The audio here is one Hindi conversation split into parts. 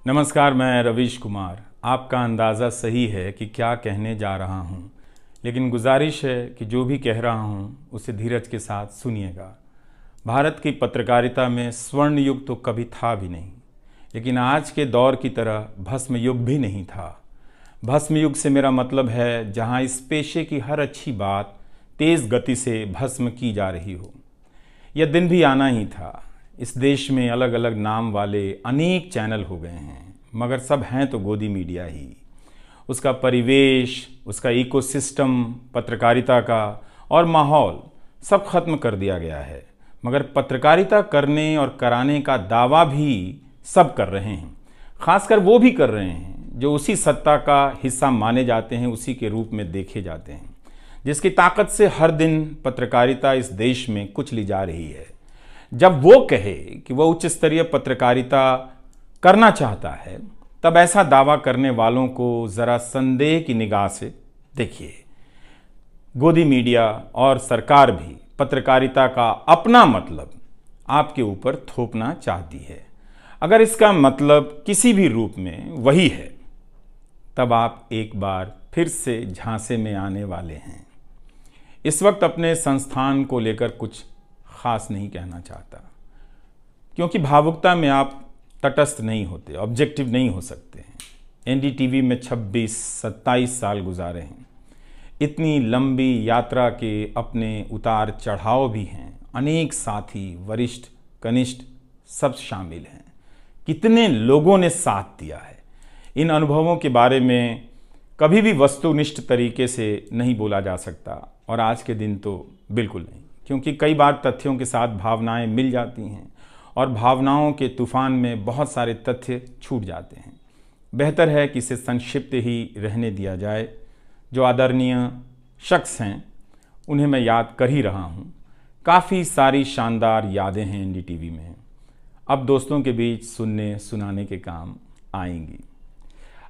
नमस्कार, मैं रवीश कुमार। आपका अंदाज़ा सही है कि क्या कहने जा रहा हूँ, लेकिन गुजारिश है कि जो भी कह रहा हूँ उसे धीरज के साथ सुनिएगा। भारत की पत्रकारिता में स्वर्ण युग तो कभी था भी नहीं, लेकिन आज के दौर की तरह भस्म युग भी नहीं था। भस्म युग से मेरा मतलब है जहाँ इस पेशे की हर अच्छी बात तेज़ गति से भस्म की जा रही हो। यह दिन भी आना ही था। इस देश में अलग अलग नाम वाले अनेक चैनल हो गए हैं, मगर सब हैं तो गोदी मीडिया ही। उसका परिवेश, उसका इकोसिस्टम, पत्रकारिता का और माहौल सब खत्म कर दिया गया है। मगर पत्रकारिता करने और कराने का दावा भी सब कर रहे हैं। खासकर वो भी कर रहे हैं जो उसी सत्ता का हिस्सा माने जाते हैं, उसी के रूप में देखे जाते हैं, जिसकी ताकत से हर दिन पत्रकारिता इस देश में कुचली जा रही है। जब वो कहे कि वह उच्च स्तरीय पत्रकारिता करना चाहता है, तब ऐसा दावा करने वालों को ज़रा संदेह की निगाह से देखिए। गोदी मीडिया और सरकार भी पत्रकारिता का अपना मतलब आपके ऊपर थोपना चाहती है। अगर इसका मतलब किसी भी रूप में वही है, तब आप एक बार फिर से झांसे में आने वाले हैं। इस वक्त अपने संस्थान को लेकर कुछ खास नहीं कहना चाहता, क्योंकि भावुकता में आप तटस्थ नहीं होते, ऑब्जेक्टिव नहीं हो सकते हैं। एनडीटीवी में 26-27 साल गुजारे हैं। इतनी लंबी यात्रा के अपने उतार चढ़ाव भी हैं। अनेक साथी, वरिष्ठ, कनिष्ठ सब शामिल हैं। कितने लोगों ने साथ दिया है। इन अनुभवों के बारे में कभी भी वस्तुनिष्ठ तरीके से नहीं बोला जा सकता, और आज के दिन तो बिल्कुल नहीं, क्योंकि कई बार तथ्यों के साथ भावनाएं मिल जाती हैं और भावनाओं के तूफान में बहुत सारे तथ्य छूट जाते हैं। बेहतर है कि इसे संक्षिप्त ही रहने दिया जाए। जो आदरणीय शख्स हैं उन्हें मैं याद कर ही रहा हूँ। काफ़ी सारी शानदार यादें हैं एनडीटीवी में, अब दोस्तों के बीच सुनने सुनाने के काम आएंगी।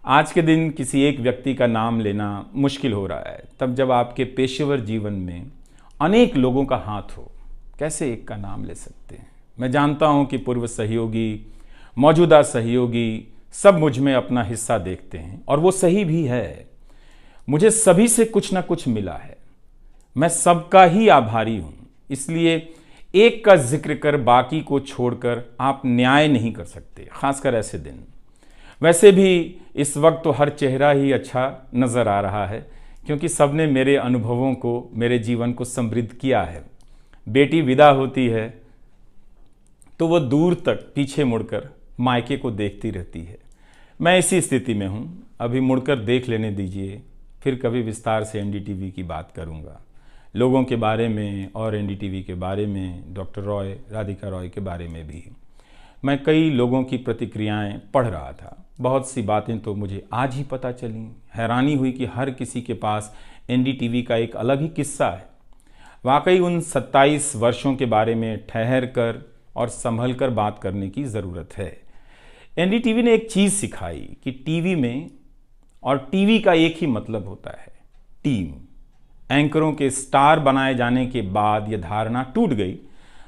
आज के दिन किसी एक व्यक्ति का नाम लेना मुश्किल हो रहा है, तब जब आपके पेशेवर जीवन में अनेक लोगों का हाथ हो, कैसे एक का नाम ले सकते हैं। मैं जानता हूं कि पूर्व सहयोगी, मौजूदा सहयोगी सब मुझ में अपना हिस्सा देखते हैं, और वो सही भी है। मुझे सभी से कुछ ना कुछ मिला है। मैं सबका ही आभारी हूं। इसलिए एक का जिक्र कर बाकी को छोड़कर आप न्याय नहीं कर सकते, खासकर ऐसे दिन। वैसे भी इस वक्त तो हर चेहरा ही अच्छा नज़र आ रहा है, क्योंकि सबने मेरे अनुभवों को, मेरे जीवन को समृद्ध किया है। बेटी विदा होती है तो वो दूर तक पीछे मुड़कर मायके को देखती रहती है। मैं इसी स्थिति में हूँ। अभी मुड़कर देख लेने दीजिए, फिर कभी विस्तार से एनडीटीवी की बात करूँगा, लोगों के बारे में और एनडीटीवी के बारे में, डॉक्टर रॉय, राधिका रॉय के बारे में भी। मैं कई लोगों की प्रतिक्रियाएं पढ़ रहा था। बहुत सी बातें तो मुझे आज ही पता चली। हैरानी हुई कि हर किसी के पास एनडीटीवी का एक अलग ही किस्सा है। वाकई उन 27 वर्षों के बारे में ठहर कर और संभल कर बात करने की ज़रूरत है। एनडीटीवी ने एक चीज़ सिखाई कि टीवी में और टीवी का एक ही मतलब होता है, टीम। एंकरों के स्टार बनाए जाने के बाद यह धारणा टूट गई,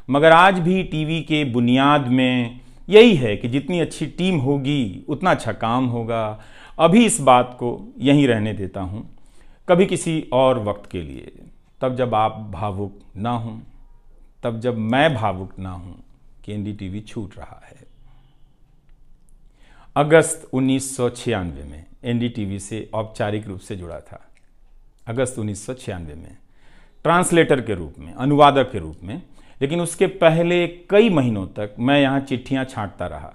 मगर आज भी टीवी के बुनियाद में यही है कि जितनी अच्छी टीम होगी उतना अच्छा काम होगा। अभी इस बात को यहीं रहने देता हूँ, कभी किसी और वक्त के लिए, तब जब आप भावुक ना हों, तब जब मैं भावुक ना हूँ कि एनडीटीवी छूट रहा है। अगस्त 1996 में एनडीटीवी से औपचारिक रूप से जुड़ा था। अगस्त 1996 में ट्रांसलेटर के रूप में, अनुवादक के रूप में। लेकिन उसके पहले कई महीनों तक मैं यहाँ चिट्ठियाँ छांटता रहा।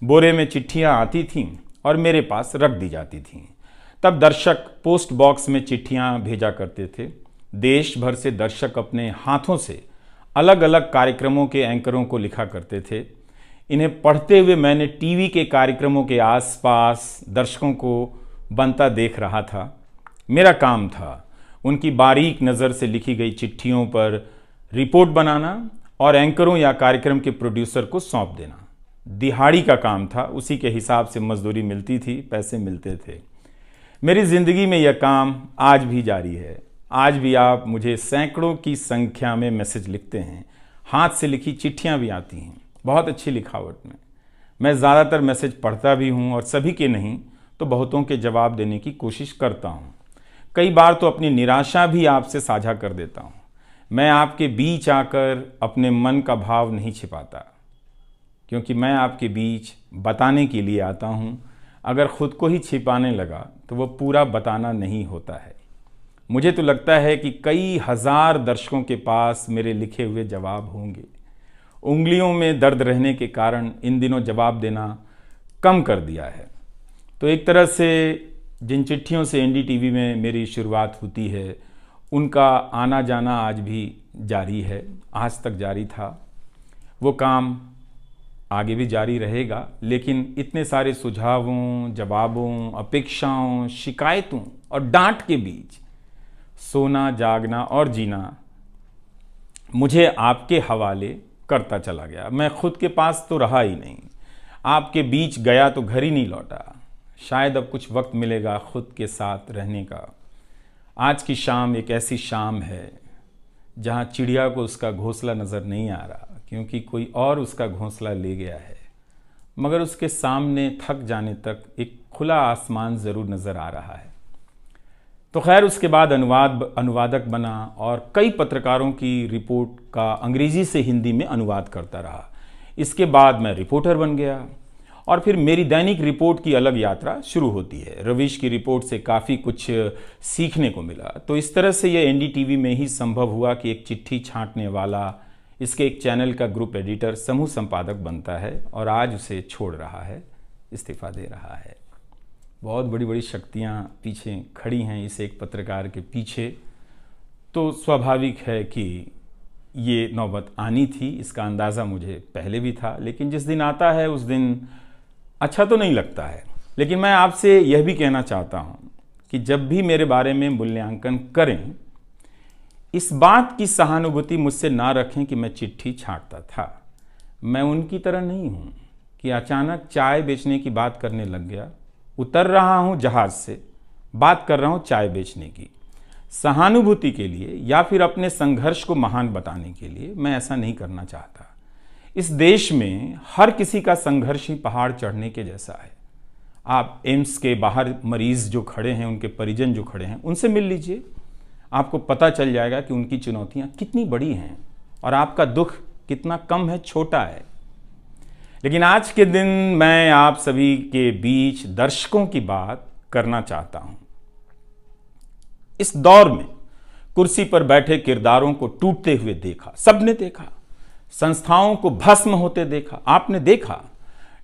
बोरे में चिट्ठियाँ आती थीं और मेरे पास रख दी जाती थीं। तब दर्शक पोस्ट बॉक्स में चिट्ठियाँ भेजा करते थे। देश भर से दर्शक अपने हाथों से अलग अलग कार्यक्रमों के एंकरों को लिखा करते थे। इन्हें पढ़ते हुए मैंने टीवी के कार्यक्रमों के आसपास दर्शकों को बनता देख रहा था। मेरा काम था उनकी बारीक नज़र से लिखी गई चिट्ठियों पर रिपोर्ट बनाना और एंकरों या कार्यक्रम के प्रोड्यूसर को सौंप देना। दिहाड़ी का काम था, उसी के हिसाब से मजदूरी मिलती थी, पैसे मिलते थे। मेरी ज़िंदगी में यह काम आज भी जारी है। आज भी आप मुझे सैकड़ों की संख्या में मैसेज लिखते हैं, हाथ से लिखी चिट्ठियां भी आती हैं, बहुत अच्छी लिखावट में। मैं ज़्यादातर मैसेज पढ़ता भी हूँ और सभी के नहीं तो बहुतों के जवाब देने की कोशिश करता हूँ। कई बार तो अपनी निराशा भी आपसे साझा कर देता हूँ। मैं आपके बीच आकर अपने मन का भाव नहीं छिपाता, क्योंकि मैं आपके बीच बताने के लिए आता हूँ। अगर खुद को ही छिपाने लगा तो वो पूरा बताना नहीं होता है। मुझे तो लगता है कि कई हजार दर्शकों के पास मेरे लिखे हुए जवाब होंगे। उंगलियों में दर्द रहने के कारण इन दिनों जवाब देना कम कर दिया है। तो एक तरह से जिन चिट्ठियों से एनडीटीवी में मेरी शुरुआत होती है, उनका आना जाना आज भी जारी है, आज तक जारी था। वो काम आगे भी जारी रहेगा, लेकिन इतने सारे सुझावों, जवाबों, अपेक्षाओं, शिकायतों और डांट के बीच सोना, जागना और जीना मुझे आपके हवाले करता चला गया। मैं खुद के पास तो रहा ही नहीं, आपके बीच गया तो घर ही नहीं लौटा। शायद अब कुछ वक्त मिलेगा खुद के साथ रहने का। आज की शाम एक ऐसी शाम है जहां चिड़िया को उसका घोंसला नज़र नहीं आ रहा, क्योंकि कोई और उसका घोंसला ले गया है, मगर उसके सामने थक जाने तक एक खुला आसमान ज़रूर नज़र आ रहा है। तो खैर, उसके बाद अनुवादक बना और कई पत्रकारों की रिपोर्ट का अंग्रेज़ी से हिंदी में अनुवाद करता रहा। इसके बाद मैं रिपोर्टर बन गया और फिर मेरी दैनिक रिपोर्ट की अलग यात्रा शुरू होती है। रवीश की रिपोर्ट से काफ़ी कुछ सीखने को मिला। तो इस तरह से ये एनडीटीवी में ही संभव हुआ कि एक चिट्ठी छांटने वाला इसके एक चैनल का ग्रुप एडिटर, समूह संपादक बनता है और आज उसे छोड़ रहा है, इस्तीफा दे रहा है। बहुत बड़ी बड़ी शक्तियाँ पीछे खड़ी हैं इस एक पत्रकार के पीछे। तो स्वाभाविक है कि ये नौबत आनी थी, इसका अंदाज़ा मुझे पहले भी था। लेकिन जिस दिन आता है उस दिन अच्छा तो नहीं लगता है। लेकिन मैं आपसे यह भी कहना चाहता हूँ कि जब भी मेरे बारे में मूल्यांकन करें, इस बात की सहानुभूति मुझसे ना रखें कि मैं चिट्ठी छांटता था। मैं उनकी तरह नहीं हूँ कि अचानक चाय बेचने की बात करने लग गया। उतर रहा हूँ जहाज से, बात कर रहा हूँ चाय बेचने की। सहानुभूति के लिए या फिर अपने संघर्ष को महान बताने के लिए मैं ऐसा नहीं करना चाहता। इस देश में हर किसी का संघर्ष ही पहाड़ चढ़ने के जैसा है। आप एम्स के बाहर मरीज जो खड़े हैं, उनके परिजन जो खड़े हैं, उनसे मिल लीजिए। आपको पता चल जाएगा कि उनकी चुनौतियां कितनी बड़ी हैं और आपका दुख कितना कम है, छोटा है। लेकिन आज के दिन मैं आप सभी के बीच दर्शकों की बात करना चाहता हूं। इस दौर में कुर्सी पर बैठे किरदारों को टूटते हुए देखा, सबने देखा। संस्थाओं को भस्म होते देखा, आपने देखा।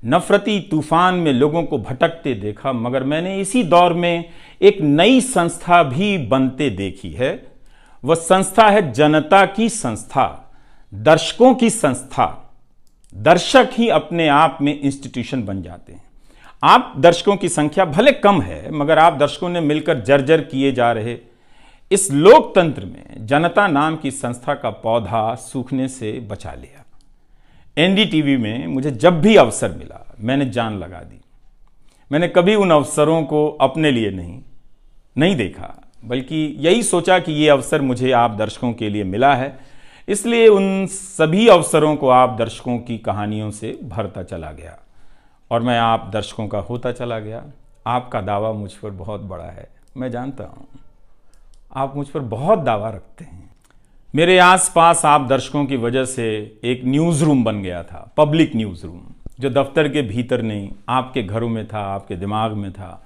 नफरती तूफान में लोगों को भटकते देखा, मगर मैंने इसी दौर में एक नई संस्था भी बनते देखी है। वह संस्था है जनता की संस्था, दर्शकों की संस्था। दर्शक ही अपने आप में इंस्टीट्यूशन बन जाते हैं। आप दर्शकों की संख्या भले कम है, मगर आप दर्शकों ने मिलकर जर्जर किए जा रहे इस लोकतंत्र में जनता नाम की संस्था का पौधा सूखने से बचा लिया। एनडीटीवी में मुझे जब भी अवसर मिला मैंने जान लगा दी। मैंने कभी उन अवसरों को अपने लिए नहीं देखा, बल्कि यही सोचा कि ये अवसर मुझे आप दर्शकों के लिए मिला है, इसलिए उन सभी अवसरों को आप दर्शकों की कहानियों से भरता चला गया और मैं आप दर्शकों का होता चला गया। आपका दावा मुझ पर बहुत बड़ा है, मैं जानता हूँ। आप मुझ पर बहुत दावा रखते हैं। मेरे आसपास आप दर्शकों की वजह से एक न्यूज़ रूम बन गया था, पब्लिक न्यूज़ रूम, जो दफ्तर के भीतर नहीं, आपके घरों में था, आपके दिमाग में था।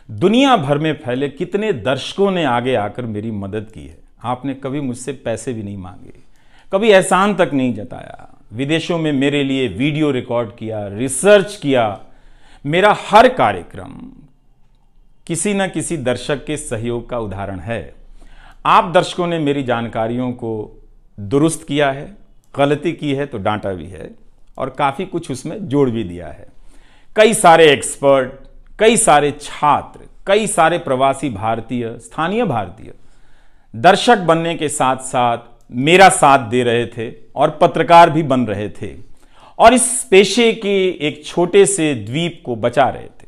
दुनिया भर में फैले कितने दर्शकों ने आगे आकर मेरी मदद की है। आपने कभी मुझसे पैसे भी नहीं मांगे, कभी एहसान तक नहीं जताया। विदेशों में मेरे लिए वीडियो रिकॉर्ड किया, रिसर्च किया। मेरा हर कार्यक्रम किसी न किसी दर्शक के सहयोग का उदाहरण है। आप दर्शकों ने मेरी जानकारियों को दुरुस्त किया है, गलती की है तो डांटा भी है और काफ़ी कुछ उसमें जोड़ भी दिया है। कई सारे एक्सपर्ट, कई सारे छात्र, कई सारे प्रवासी भारतीय, स्थानीय भारतीय दर्शक बनने के साथ साथ मेरा साथ दे रहे थे और पत्रकार भी बन रहे थे और इस पेशे के एक छोटे से द्वीप को बचा रहे थे।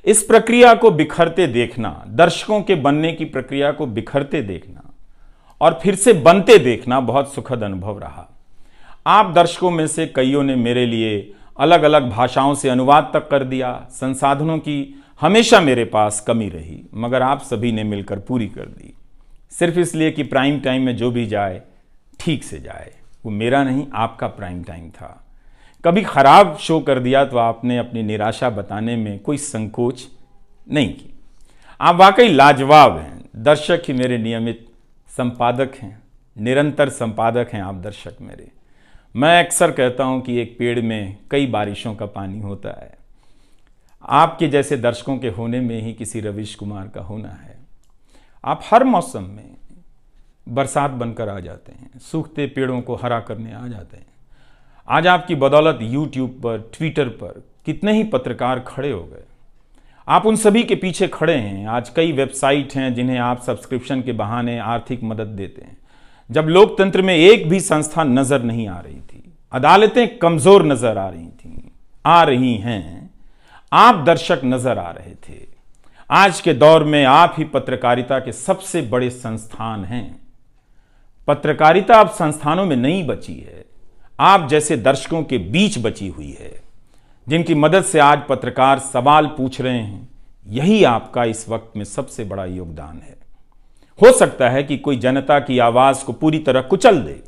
इस प्रक्रिया को बिखरते देखना, दर्शकों के बनने की प्रक्रिया को बिखरते देखना और फिर से बनते देखना बहुत सुखद अनुभव रहा। आप दर्शकों में से कईयों ने मेरे लिए अलग अलग भाषाओं से अनुवाद तक कर दिया। संसाधनों की हमेशा मेरे पास कमी रही, मगर आप सभी ने मिलकर पूरी कर दी, सिर्फ इसलिए कि प्राइम टाइम में जो भी जाए ठीक से जाए। वो मेरा नहीं, आपका प्राइम टाइम था। कभी खराब शो कर दिया तो आपने अपनी निराशा बताने में कोई संकोच नहीं की। आप वाकई लाजवाब हैं। दर्शक ही मेरे नियमित संपादक हैं, निरंतर संपादक हैं आप दर्शक मेरे। मैं अक्सर कहता हूं कि एक पेड़ में कई बारिशों का पानी होता है। आपके जैसे दर्शकों के होने में ही किसी रवीश कुमार का होना है। आप हर मौसम में बरसात बनकर आ जाते हैं, सूखते पेड़ों को हरा करने आ जाते हैं। आज आपकी बदौलत यूट्यूब पर, ट्विटर पर कितने ही पत्रकार खड़े हो गए। आप उन सभी के पीछे खड़े हैं। आज कई वेबसाइट हैं जिन्हें आप सब्सक्रिप्शन के बहाने आर्थिक मदद देते हैं। जब लोकतंत्र में एक भी संस्था नजर नहीं आ रही थी, अदालतें कमजोर नजर आ रही थी, आ रही हैं, आप दर्शक नजर आ रहे थे। आज के दौर में आप ही पत्रकारिता के सबसे बड़े संस्थान हैं। पत्रकारिता अब संस्थानों में नहीं बची है, आप जैसे दर्शकों के बीच बची हुई है, जिनकी मदद से आज पत्रकार सवाल पूछ रहे हैं। यही आपका इस वक्त में सबसे बड़ा योगदान है। हो सकता है कि कोई जनता की आवाज को पूरी तरह कुचल दे,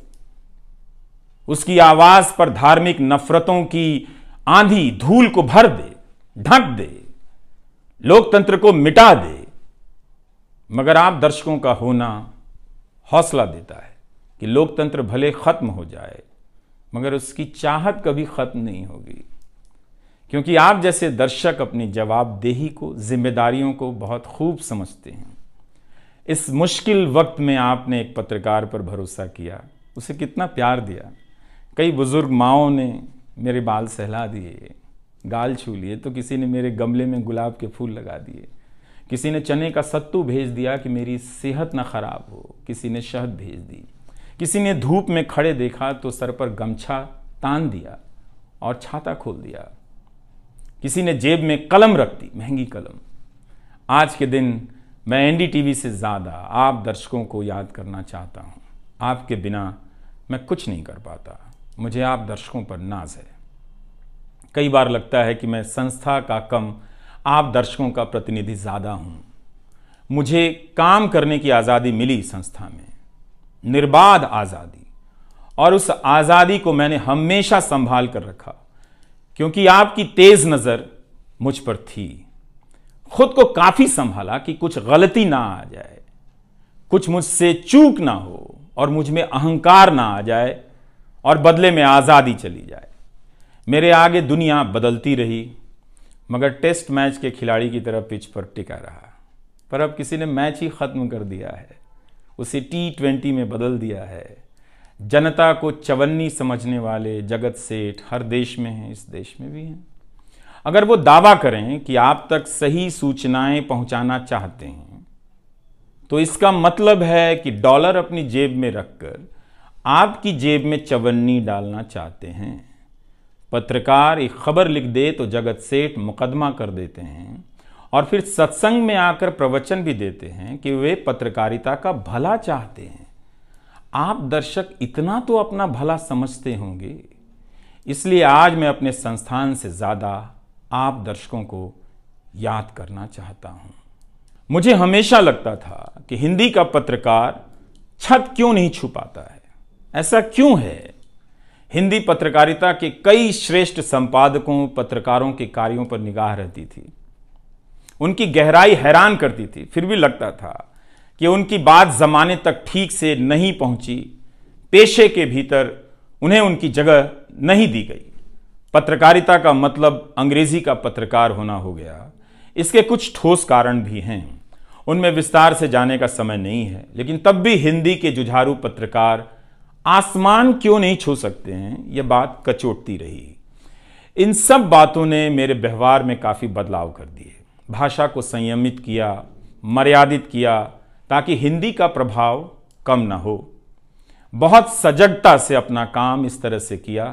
उसकी आवाज पर धार्मिक नफरतों की आंधी धूल को भर दे, ढक दे, लोकतंत्र को मिटा दे, मगर आप दर्शकों का होना हौसला देता है कि लोकतंत्र भले खत्म हो जाए, मगर उसकी चाहत कभी खत्म नहीं होगी, क्योंकि आप जैसे दर्शक अपनी जवाबदेही को, जिम्मेदारियों को बहुत खूब समझते हैं। इस मुश्किल वक्त में आपने एक पत्रकार पर भरोसा किया, उसे कितना प्यार दिया। कई बुजुर्ग माओं ने मेरे बाल सहला दिए, गाल छू लिए, तो किसी ने मेरे गमले में गुलाब के फूल लगा दिए, किसी ने चने का सत्तू भेज दिया कि मेरी सेहत ना खराब हो, किसी ने शहद भेज दी, किसी ने धूप में खड़े देखा तो सर पर गमछा तान दिया और छाता खोल दिया, किसी ने जेब में कलम रख दी, महंगी कलम। आज के दिन मैं एनडीटीवी से ज़्यादा आप दर्शकों को याद करना चाहता हूँ। आपके बिना मैं कुछ नहीं कर पाता। मुझे आप दर्शकों पर नाज है। कई बार लगता है कि मैं संस्था का कम, आप दर्शकों का प्रतिनिधि ज़्यादा हूँ। मुझे काम करने की आज़ादी मिली संस्था में, निर्बाध आज़ादी, और उस आज़ादी को मैंने हमेशा संभाल कर रखा, क्योंकि आपकी तेज नज़र मुझ पर थी। खुद को काफ़ी संभाला कि कुछ गलती ना आ जाए, कुछ मुझसे चूक ना हो और मुझ में अहंकार ना आ जाए और बदले में आज़ादी चली जाए। मेरे आगे दुनिया बदलती रही, मगर टेस्ट मैच के खिलाड़ी की तरह पिच पर टिका रहा। पर अब किसी ने मैच ही ख़त्म कर दिया है, उसे T20 में बदल दिया है। जनता को चवन्नी समझने वाले जगत सेठ हर देश में हैं, इस देश में भी हैं। अगर वो दावा करें कि आप तक सही सूचनाएं पहुंचाना चाहते हैं, तो इसका मतलब है कि डॉलर अपनी जेब में रखकर आपकी जेब में चवन्नी डालना चाहते हैं। पत्रकार एक खबर लिख दे तो जगत सेठ मुकदमा कर देते हैं और फिर सत्संग में आकर प्रवचन भी देते हैं कि वे पत्रकारिता का भला चाहते हैं। आप दर्शक इतना तो अपना भला समझते होंगे। इसलिए आज मैं अपने संस्थान से ज़्यादा आप दर्शकों को याद करना चाहता हूं। मुझे हमेशा लगता था कि हिंदी का पत्रकार छत क्यों नहीं छू पाता है। ऐसा क्यों है? हिंदी पत्रकारिता के कई श्रेष्ठ संपादकों, पत्रकारों के कार्यों पर निगाह रहती थी, उनकी गहराई हैरान करती थी। फिर भी लगता था कि उनकी बात जमाने तक ठीक से नहीं पहुंची, पेशे के भीतर उन्हें उनकी जगह नहीं दी गई। पत्रकारिता का मतलब अंग्रेजी का पत्रकार होना हो गया। इसके कुछ ठोस कारण भी हैं, उनमें विस्तार से जाने का समय नहीं है, लेकिन तब भी हिंदी के जुझारू पत्रकार आसमान क्यों नहीं छू सकते हैं, यह बात कचोटती रही। इन सब बातों ने मेरे व्यवहार में काफ़ी बदलाव कर दिए। भाषा को संयमित किया, मर्यादित किया, ताकि हिंदी का प्रभाव कम ना हो। बहुत सजगता से अपना काम इस तरह से किया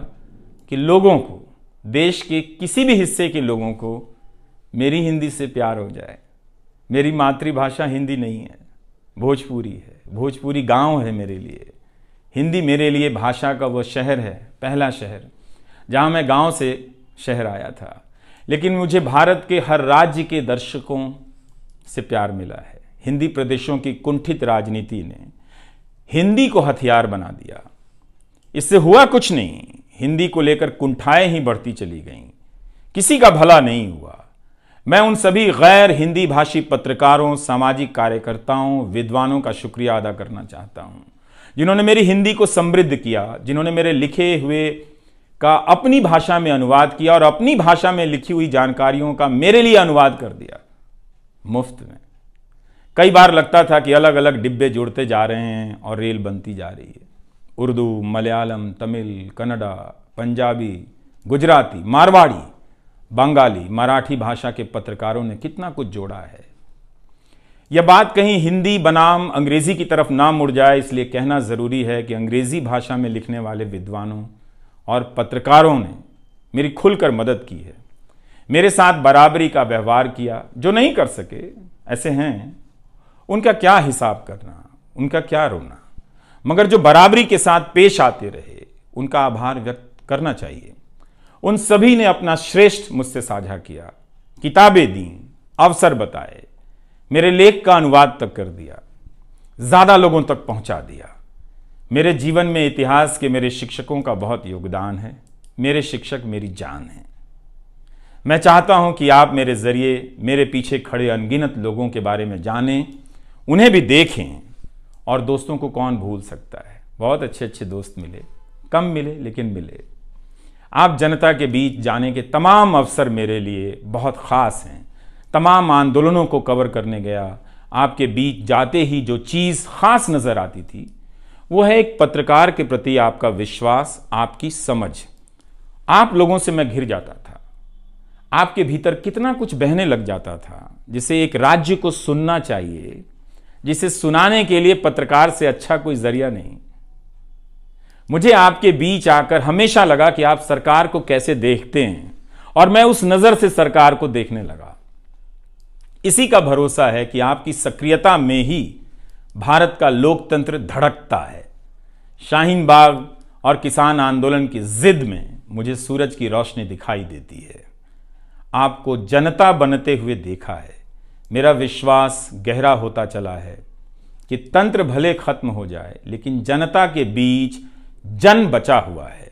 कि लोगों को, देश के किसी भी हिस्से के लोगों को मेरी हिंदी से प्यार हो जाए। मेरी मातृभाषा हिंदी नहीं है, भोजपुरी है। भोजपुरी गांव है मेरे लिए। हिंदी मेरे लिए भाषा का वो शहर है, पहला शहर, जहां मैं गांव से शहर आया था, लेकिन मुझे भारत के हर राज्य के दर्शकों से प्यार मिला है। हिंदी प्रदेशों की कुंठित राजनीति ने हिंदी को हथियार बना दिया। इससे हुआ कुछ नहीं, हिंदी को लेकर कुंठाएं ही बढ़ती चली गईं, किसी का भला नहीं हुआ। मैं उन सभी गैर हिंदी भाषी पत्रकारों, सामाजिक कार्यकर्ताओं, विद्वानों का शुक्रिया अदा करना चाहता हूं, जिन्होंने मेरी हिंदी को समृद्ध किया, जिन्होंने मेरे लिखे हुए का अपनी भाषा में अनुवाद किया और अपनी भाषा में लिखी हुई जानकारियों का मेरे लिए अनुवाद कर दिया मुफ्त में। कई बार लगता था कि अलग अलग डिब्बे जुड़ते जा रहे हैं और रेल बनती जा रही है। उर्दू, मलयालम, तमिल, कन्नड़ा, पंजाबी, गुजराती, मारवाड़ी, बंगाली, मराठी भाषा के पत्रकारों ने कितना कुछ जोड़ा है। यह बात कहीं हिंदी बनाम अंग्रेजी की तरफ ना मुड़ जाए, इसलिए कहना जरूरी है कि अंग्रेजी भाषा में लिखने वाले विद्वानों और पत्रकारों ने मेरी खुलकर मदद की है, मेरे साथ बराबरी का व्यवहार किया। जो नहीं कर सके, ऐसे हैं, उनका क्या हिसाब करना, उनका क्या रोना, मगर जो बराबरी के साथ पेश आते रहे, उनका आभार व्यक्त करना चाहिए। उन सभी ने अपना श्रेष्ठ मुझसे साझा किया, किताबें दी, अवसर बताए, मेरे लेख का अनुवाद तक कर दिया, ज्यादा लोगों तक पहुंचा दिया। मेरे जीवन में इतिहास के मेरे शिक्षकों का बहुत योगदान है। मेरे शिक्षक मेरी जान है। मैं चाहता हूं कि आप मेरे जरिए मेरे पीछे खड़े अनगिनत लोगों के बारे में जानें, उन्हें भी देखें। और दोस्तों को कौन भूल सकता है, बहुत अच्छे अच्छे दोस्त मिले, कम मिले लेकिन मिले। आप जनता के बीच जाने के तमाम अवसर मेरे लिए बहुत खास हैं। तमाम आंदोलनों को कवर करने गया, आपके बीच जाते ही जो चीज़ खास नज़र आती थी वो है एक पत्रकार के प्रति आपका विश्वास, आपकी समझ। आप लोगों से मैं घिर जाता था। आपके भीतर कितना कुछ बहने लग जाता था, जिसे एक राज्य को सुनना चाहिए, जिसे सुनाने के लिए पत्रकार से अच्छा कोई जरिया नहीं। मुझे आपके बीच आकर हमेशा लगा कि आप सरकार को कैसे देखते हैं, और मैं उस नजर से सरकार को देखने लगा। इसी का भरोसा है कि आपकी सक्रियता में ही भारत का लोकतंत्र धड़कता है। शाहीन बाग और किसान आंदोलन की जिद में मुझे सूरज की रोशनी दिखाई देती है। आपको जनता बनते हुए देखा है। मेरा विश्वास गहरा होता चला है कि तंत्र भले खत्म हो जाए, लेकिन जनता के बीच जन बचा हुआ है।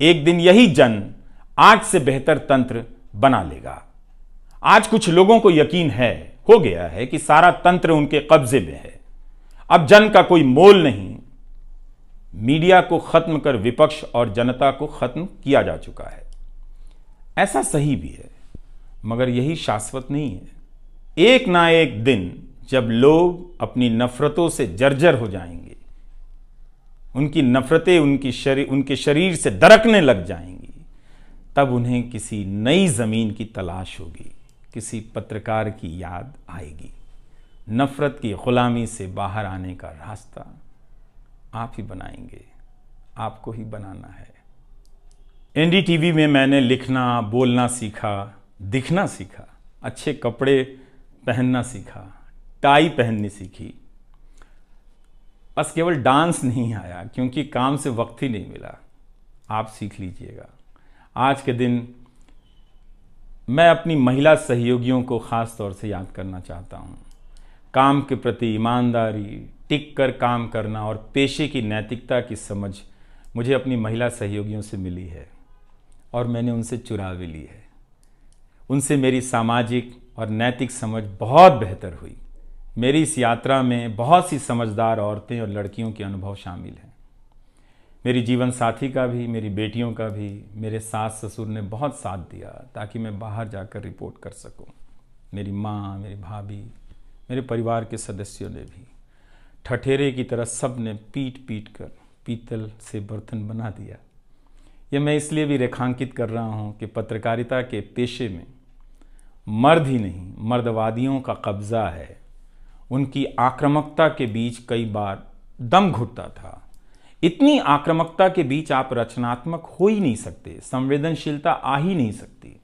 एक दिन यही जन आज से बेहतर तंत्र बना लेगा। आज कुछ लोगों को यकीन हो गया है कि सारा तंत्र उनके कब्जे में है। अब जन का कोई मोल नहीं। मीडिया को खत्म कर विपक्ष और जनता को खत्म किया जा चुका है। ऐसा सही भी है, मगर यही शाश्वत नहीं है। एक ना एक दिन जब लोग अपनी नफरतों से जर्जर हो जाएंगे, उनकी नफरतें उनके शरीर से दरकने लग जाएंगी, तब उन्हें किसी नई जमीन की तलाश होगी, किसी पत्रकार की याद आएगी। नफरत की गुलामी से बाहर आने का रास्ता आप ही बनाएंगे, आपको ही बनाना है। एनडीटीवी में मैंने लिखना, बोलना सीखा, दिखना सीखा, अच्छे कपड़े पहनना सीखा, टाई पहननी सीखी। बस केवल डांस नहीं आया, क्योंकि काम से वक्त ही नहीं मिला। आप सीख लीजिएगा। आज के दिन मैं अपनी महिला सहयोगियों को खास तौर से याद करना चाहता हूँ। काम के प्रति ईमानदारी, टिक कर काम करना और पेशे की नैतिकता की समझ मुझे अपनी महिला सहयोगियों से मिली है, और मैंने उनसे चुरा भी ली है। उनसे मेरी सामाजिक और नैतिक समझ बहुत बेहतर हुई। मेरी इस यात्रा में बहुत सी समझदार औरतें और लड़कियों के अनुभव शामिल हैं। मेरी जीवन साथी का भी, मेरी बेटियों का भी, मेरे सास ससुर ने बहुत साथ दिया ताकि मैं बाहर जाकर रिपोर्ट कर सकूं। मेरी माँ, मेरी भाभी, मेरे परिवार के सदस्यों ने भी ठठेरे की तरह सब ने पीट पीट कर पीतल से बर्तन बना दिया। यह मैं इसलिए भी रेखांकित कर रहा हूँ कि पत्रकारिता के पेशे में मर्द ही नहीं, मर्दवादियों का कब्जा है। उनकी आक्रामकता के बीच कई बार दम घुटता था। इतनी आक्रामकता के बीच आप रचनात्मक हो ही नहीं सकते, संवेदनशीलता आ ही नहीं सकती।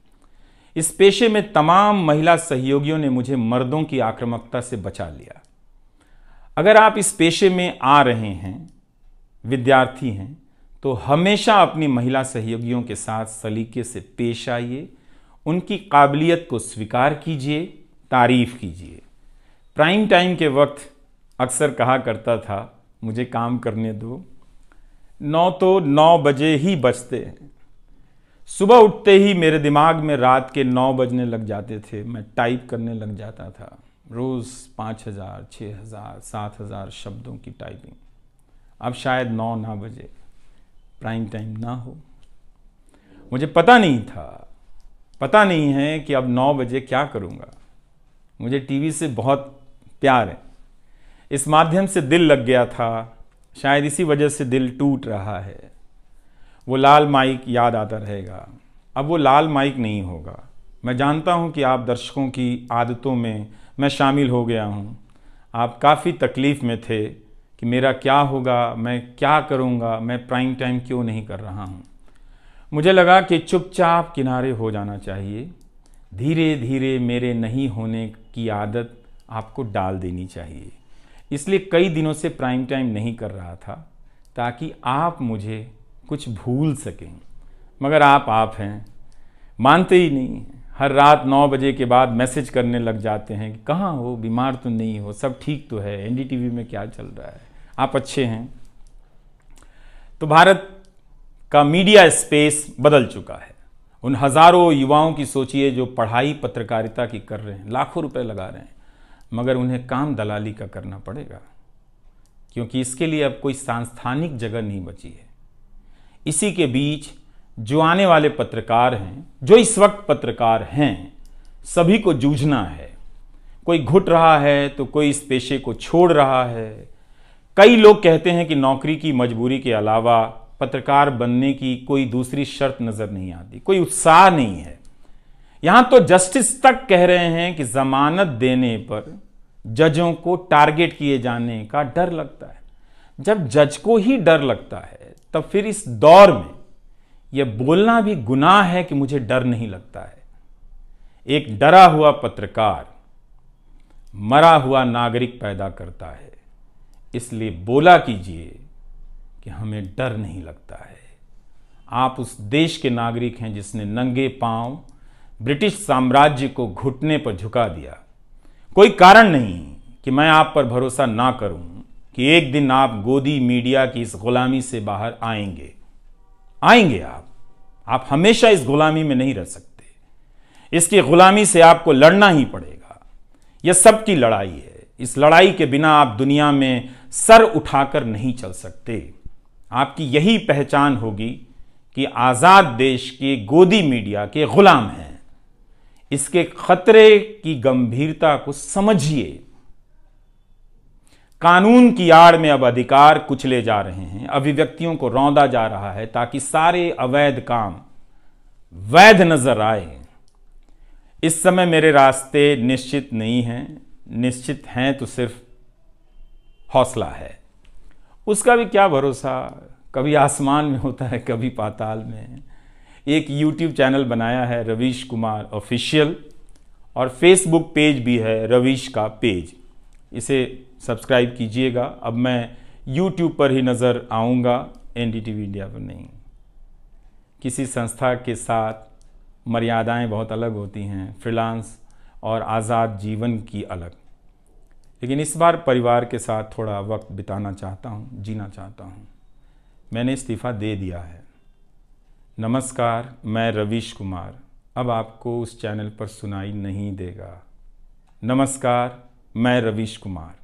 इस पेशे में तमाम महिला सहयोगियों ने मुझे मर्दों की आक्रामकता से बचा लिया। अगर आप इस पेशे में आ रहे हैं, विद्यार्थी हैं, तो हमेशा अपनी महिला सहयोगियों के साथ सलीके से पेश आइए, उनकी काबिलियत को स्वीकार कीजिए, तारीफ कीजिए। प्राइम टाइम के वक्त अक्सर कहा करता था, मुझे काम करने दो, 9 बजे ही बजते हैं। सुबह उठते ही मेरे दिमाग में रात के 9 बजने लग जाते थे। मैं टाइप करने लग जाता था, रोज़ 5000, 6000, 7000 शब्दों की टाइपिंग। अब शायद 9 ना बजे, प्राइम टाइम ना हो। मुझे पता नहीं है कि अब 9 बजे क्या करूँगा। मुझे टीवी से बहुत प्यार है, इस माध्यम से दिल लग गया था, शायद इसी वजह से दिल टूट रहा है। वो लाल माइक याद आता रहेगा। अब वो लाल माइक नहीं होगा। मैं जानता हूँ कि आप दर्शकों की आदतों में मैं शामिल हो गया हूँ। आप काफ़ी तकलीफ़ में थे कि मेरा क्या होगा, मैं क्या करूँगा, मैं प्राइम टाइम क्यों नहीं कर रहा हूँ। मुझे लगा कि चुपचाप किनारे हो जाना चाहिए। धीरे धीरे मेरे नहीं होने की आदत आपको डाल देनी चाहिए। इसलिए कई दिनों से प्राइम टाइम नहीं कर रहा था, ताकि आप मुझे कुछ भूल सकें। मगर आप हैं, मानते ही नहीं। हर रात 9 बजे के बाद मैसेज करने लग जाते हैं कि कहाँ हो, बीमार तो नहीं हो, सब ठीक तो है, एनडीटीवी में क्या चल रहा है, आप अच्छे हैं। तो भारत का मीडिया स्पेस बदल चुका है। उन हज़ारों युवाओं की सोचिए जो पढ़ाई पत्रकारिता की कर रहे हैं, लाखों रुपए लगा रहे हैं, मगर उन्हें काम दलाली का करना पड़ेगा, क्योंकि इसके लिए अब कोई सांस्थानिक जगह नहीं बची है। इसी के बीच जो आने वाले पत्रकार हैं, जो इस वक्त पत्रकार हैं, सभी को जूझना है। कोई घुट रहा है तो कोई इस पेशे को छोड़ रहा है। कई लोग कहते हैं कि नौकरी की मजबूरी के अलावा पत्रकार बनने की कोई दूसरी शर्त नजर नहीं आती, कोई उत्साह नहीं है। यहां तो जस्टिस तक कह रहे हैं कि जमानत देने पर जजों को टारगेट किए जाने का डर लगता है। जब जज को ही डर लगता है, तब फिर इस दौर में यह बोलना भी गुनाह है कि मुझे डर नहीं लगता है। एक डरा हुआ पत्रकार मरा हुआ नागरिक पैदा करता है। इसलिए बोला कीजिए कि हमें डर नहीं लगता है। आप उस देश के नागरिक हैं जिसने नंगे पांव ब्रिटिश साम्राज्य को घुटने पर झुका दिया। कोई कारण नहीं कि मैं आप पर भरोसा ना करूं कि एक दिन आप गोदी मीडिया की इस गुलामी से बाहर आएंगे। आप हमेशा इस गुलामी में नहीं रह सकते। इसकी गुलामी से आपको लड़ना ही पड़ेगा। यह सबकी लड़ाई है। इस लड़ाई के बिना आप दुनिया में सर उठाकर नहीं चल सकते। आपकी यही पहचान होगी कि आजाद देश के गोदी मीडिया के गुलाम हैं। इसके खतरे की गंभीरता को समझिए। कानून की आड़ में अब अधिकार कुचले जा रहे हैं, अभिव्यक्तियों को रौंदा जा रहा है, ताकि सारे अवैध काम वैध नजर आए। इस समय मेरे रास्ते निश्चित नहीं हैं, निश्चित हैं तो सिर्फ हौसला है। उसका भी क्या भरोसा, कभी आसमान में होता है, कभी पाताल में। एक YouTube चैनल बनाया है रवीश कुमार ऑफिशियल, और फेसबुक पेज भी है रवीश का पेज। इसे सब्सक्राइब कीजिएगा। अब मैं YouTube पर ही नज़र आऊँगा, एनडीटीवी इंडिया पर नहीं। किसी संस्था के साथ मर्यादाएं बहुत अलग होती हैं, फ्रीलांस और आज़ाद जीवन की अलग। लेकिन इस बार परिवार के साथ थोड़ा वक्त बिताना चाहता हूँ, जीना चाहता हूँ। मैंने इस्तीफ़ा दे दिया है। नमस्कार, मैं रवीश कुमार अब आपको उस चैनल पर सुनाई नहीं देगा। नमस्कार, मैं रवीश कुमार।